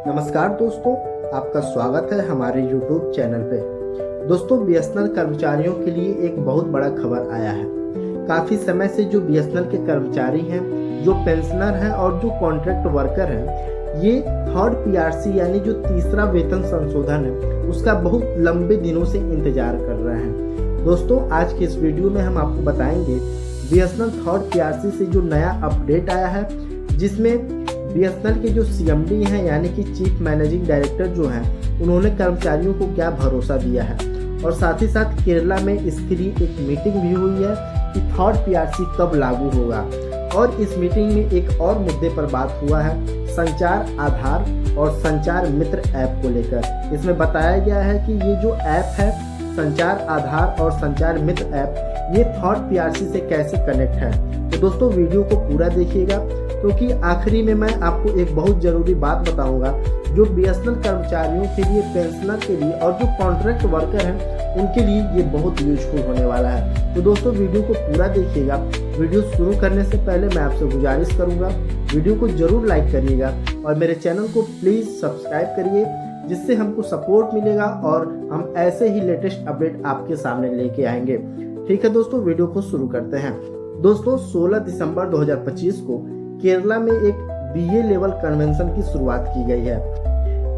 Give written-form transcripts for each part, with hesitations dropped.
नमस्कार दोस्तों, आपका स्वागत है हमारे YouTube चैनल पे। दोस्तों, बीएसएनएल कर्मचारियों के लिए एक बहुत बड़ा खबर आया है। काफ़ी समय से जो बीएसएनएल के कर्मचारी हैं, जो पेंशनर हैं और जो कॉन्ट्रैक्ट वर्कर हैं, ये थर्ड पीआरसी यानी जो तीसरा वेतन संशोधन है, उसका बहुत लंबे दिनों से इंतजार कर रहे हैं। दोस्तों, आज के इस वीडियो में हम आपको बताएंगे बीएसएनएल थर्ड पीआरसी से जो नया अपडेट आया है, जिसमें बीएसएनएल के जो सीएमडी हैं यानी कि चीफ मैनेजिंग डायरेक्टर जो हैं, उन्होंने कर्मचारियों को क्या भरोसा दिया है और साथ ही साथ केरला में इसके लिए एक मीटिंग भी हुई है कि थर्ड पीआरसी कब लागू होगा। और इस मीटिंग में एक और मुद्दे पर बात हुआ है, संचार आधार और संचार मित्र ऐप को लेकर। इसमें बताया गया है कि ये जो ऐप है संचार आधार और संचार मित्र ऐप, ये थर्ड पीआरसी से कैसे कनेक्ट है। तो दोस्तों, वीडियो को पूरा देखिएगा, क्योंकि आखिरी में मैं आपको एक बहुत ज़रूरी बात बताऊंगा जो बीएसएनएल कर्मचारियों के लिए, पेंशनर के लिए और जो कॉन्ट्रैक्ट वर्कर हैं उनके लिए ये बहुत यूजफुल होने वाला है। तो दोस्तों, वीडियो को पूरा देखिएगा। वीडियो शुरू करने से पहले मैं आपसे गुजारिश करूंगा, वीडियो को जरूर लाइक करिएगा और मेरे चैनल को प्लीज़ सब्सक्राइब करिए, जिससे हमको सपोर्ट मिलेगा और हम ऐसे ही लेटेस्ट अपडेट आपके सामने लेके आएंगे। ठीक है दोस्तों, वीडियो को शुरू करते हैं। दोस्तों, 16 दिसंबर 2025 को केरला में एक बीए लेवल कन्वेंशन की शुरुआत की गई है।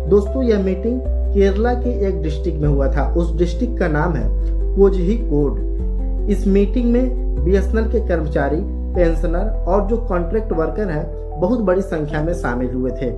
दोस्तों, यह मीटिंग केरला के एक डिस्ट्रिक्ट में हुआ था। उस डिस्ट्रिक्ट का नाम है कोझिकोड। इस मीटिंग में बीएसएनएल के कर्मचारी, पेंशनर और जो कॉन्ट्रैक्ट वर्कर हैं, बहुत बड़ी संख्या में शामिल हुए थे।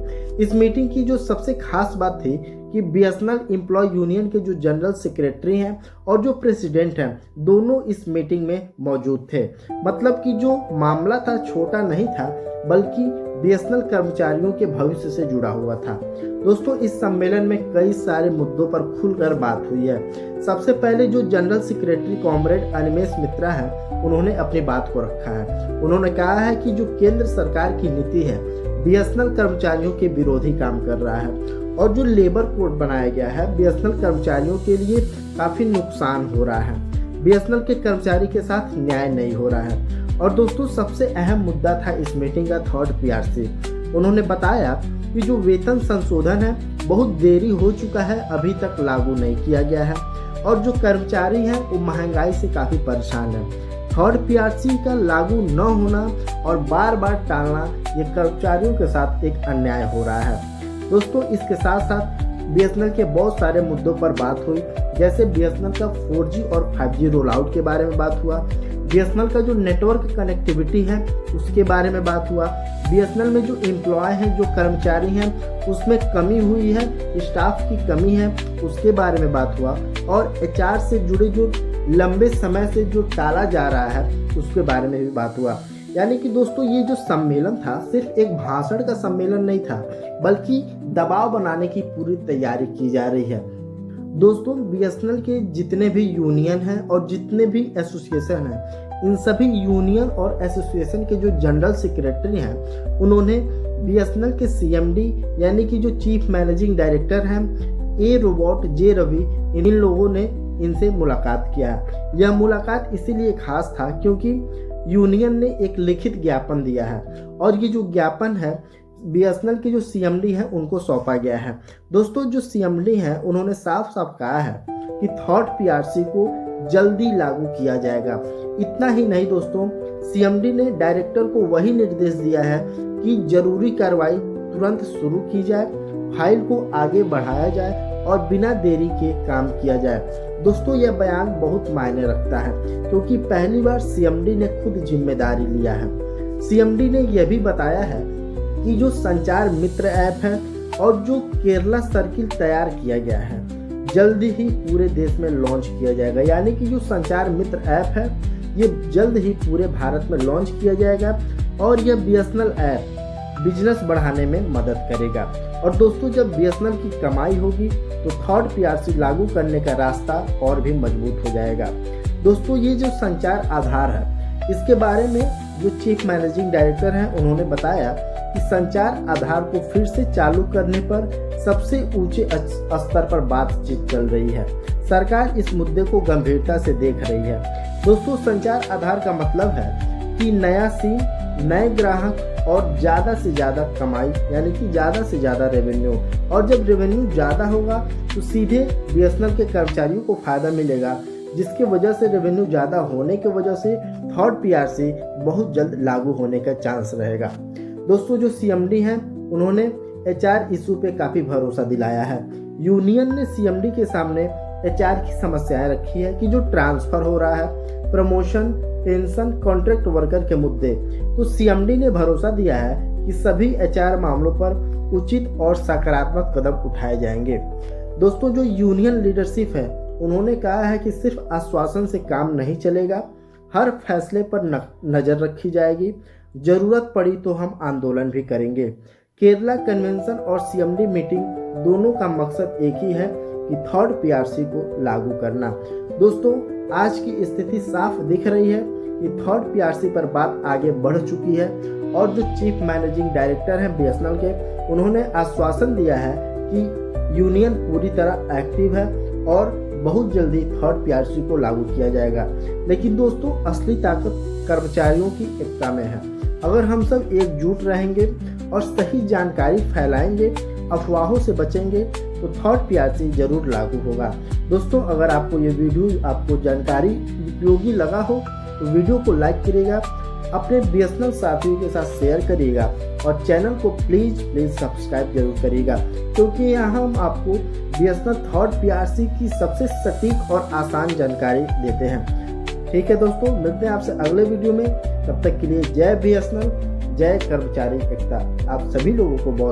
इस मीटिंग की जो सबसे खास बात थी कि बीएसएनएल एम्प्लॉय यूनियन के जो जनरल सेक्रेटरी हैं और जो प्रेसिडेंट हैं, दोनों इस मीटिंग में मौजूद थे। मतलब कि जो मामला था छोटा नहीं था, बल्कि बीएसएनएल कर्मचारियों के भविष्य से जुड़ा हुआ था। दोस्तों, इस सम्मेलन में कई सारे मुद्दों पर खुलकर बात हुई है। सबसे पहले जो जनरल सेक्रेटरी कॉमरेड अनिमेश मित्रा हैं, उन्होंने अपनी बात को रखा है। उन्होंने कहा है कि जो केंद्र सरकार की नीति है, बीएसएनएल कर्मचारियों के विरोधी काम कर रहा है और जो लेबर कोड बनाया गया है, बीएसएनएल कर्मचारियों के लिए काफी नुकसान हो रहा है। बीएसएनएल के कर्मचारी के साथ न्याय नहीं हो रहा है। और दोस्तों, सबसे अहम मुद्दा था इस मीटिंग का थर्ड पीआरसी। उन्होंने बताया कि जो वेतन संशोधन है, बहुत देरी हो चुका है, अभी तक लागू नहीं किया गया है और जो कर्मचारी हैं वो महंगाई से काफी परेशान है। थर्ड पीआरसी का लागू न होना और बार बार टालना, ये कर्मचारियों के साथ एक अन्याय हो रहा है। दोस्तों, इसके साथ साथ बीएसएनएल के बहुत सारे मुद्दों पर बात हुई, जैसे बीएसएनएल का 4G और 5G रोल आउट के बारे में बात हुआ, बीएसएनएल का जो नेटवर्क कनेक्टिविटी है उसके बारे में बात हुआ, बीएसएनएल में जो एम्प्लॉय हैं, जो कर्मचारी हैं, उसमें कमी हुई है, स्टाफ की कमी है, उसके बारे में बात हुआ और एचआर से जुड़े जो लंबे समय से जो टाला जा रहा है उसके बारे में भी बात हुआ। यानी कि दोस्तों, ये जो सम्मेलन था सिर्फ एक भाषण का सम्मेलन नहीं था, बल्कि दबाव बनाने की पूरी तैयारी की जा रही है। दोस्तों, बीएसएनएल के जितने भी यूनियन हैं और जितने भी एसोसिएशन हैं, इन सभी यूनियन और एसोसिएशन के जो जनरल सेक्रेटरी हैं, उन्होंने बीएसएनएल के सीएमडी यानी कि जो चीफ मैनेजिंग डायरेक्टर हैं, ए रोबोट जे रवि, इन लोगों ने इनसे मुलाकात किया। यह मुलाकात इसीलिए खास था क्योंकि यूनियन ने एक लिखित ज्ञापन दिया है और ये जो ज्ञापन है बीएसएनएल के जो सीएमडी हैं उनको सौंपा गया है। दोस्तों, जो सीएमडी हैं उन्होंने साफ साफ कहा है कि थर्ड पीआरसी को जल्दी लागू किया जाएगा। इतना ही नहीं दोस्तों, सीएमडी ने डायरेक्टर को वही निर्देश दिया है कि जरूरी कार्रवाई तुरंत शुरू की जाए, फाइल को आगे बढ़ाया जाए और बिना देरी के काम किया जाए। दोस्तों, यह बयान बहुत मायने रखता है क्योंकि पहली बार सीएमडी ने खुद जिम्मेदारी लिया है। सीएमडी ने यह भी बताया है कि जो संचार मित्र ऐप है और जो केरला सर्किल तैयार किया गया है, जल्द ही पूरे देश में लॉन्च किया जाएगा। यानी कि जो संचार मित्र ऐप है, ये जल्द ही पूरे भारत में लॉन्च किया जाएगा और यह बीएसएनएल ऐप बिजनेस बढ़ाने में मदद करेगा। और दोस्तों, जब बीएसएनएल की कमाई होगी तो थर्ड पीआरसी लागू करने का रास्ता और भी मजबूत हो जाएगा। दोस्तों, ये जो संचार आधार है, इसके बारे में जो चीफ मैनेजिंग डायरेक्टर हैं उन्होंने बताया कि संचार आधार को फिर से चालू करने पर सबसे ऊंचे स्तर पर बातचीत चल रही है। सरकार इस मुद्दे को गंभीरता से देख रही है। दोस्तों, संचार आधार का मतलब है कि नया सिम, नए ग्राहक और ज़्यादा से ज़्यादा कमाई यानी कि ज़्यादा से ज़्यादा रेवेन्यू। और जब रेवेन्यू ज़्यादा होगा तो सीधे बीएसएनएल के कर्मचारियों को फ़ायदा मिलेगा, जिसकी वजह से रेवेन्यू ज़्यादा होने की वजह से थर्ड पीआरसी बहुत जल्द लागू होने का चांस रहेगा। दोस्तों, जो सीएमडी हैं उन्होंने एचआर इशू पे काफ़ी भरोसा दिलाया है। यूनियन ने सीएमडी के सामने एचआर की समस्याएं रखी है कि जो ट्रांसफ़र हो रहा है, प्रमोशन, पेंशन, कॉन्ट्रैक्ट वर्कर के मुद्दे, तो सीएमडी ने भरोसा दिया है कि सभी एचआर मामलों पर उचित और सकारात्मक कदम उठाए जाएंगे। दोस्तों, जो यूनियन लीडरशिप है उन्होंने कहा है कि सिर्फ आश्वासन से काम नहीं चलेगा, हर फैसले पर नज़र रखी जाएगी, ज़रूरत पड़ी तो हम आंदोलन भी करेंगे। केरला कन्वेंशन और सीएमडी मीटिंग दोनों का मकसद एक ही है कि थर्ड पीआरसी को लागू करना। दोस्तों, आज की स्थिति साफ दिख रही है कि थर्ड पीआरसी पर बात आगे बढ़ चुकी है और जो चीफ मैनेजिंग डायरेक्टर हैं बीएसएनएल के, उन्होंने आश्वासन दिया है कि यूनियन पूरी तरह एक्टिव है और बहुत जल्दी थर्ड पीआरसी को लागू किया जाएगा। लेकिन दोस्तों, असली ताकत कर्मचारियों की एकता में है। अगर हम सब एकजुट रहेंगे और सही जानकारी फैलाएंगे, अफवाहों से बचेंगे, तो थर्ड पीआरसी जरूर लागू होगा। दोस्तों, अगर आपको ये वीडियो आपको जानकारी उपयोगी लगा हो तो वीडियो को लाइक करिएगा, अपने बीएसएनएल साथियों के साथ शेयर करिएगा और चैनल को प्लीज़ सब्सक्राइब जरूर करिएगा, क्योंकि यहाँ हम आपको बीएसएनएल थर्ड पीआरसी की सबसे सटीक और आसान जानकारी देते हैं। ठीक है दोस्तों, मिलते हैं आपसे अगले वीडियो में। तब तक के लिए जय बीएसएनएल, जय कर्मचारी एकता। आप सभी लोगों को बहुत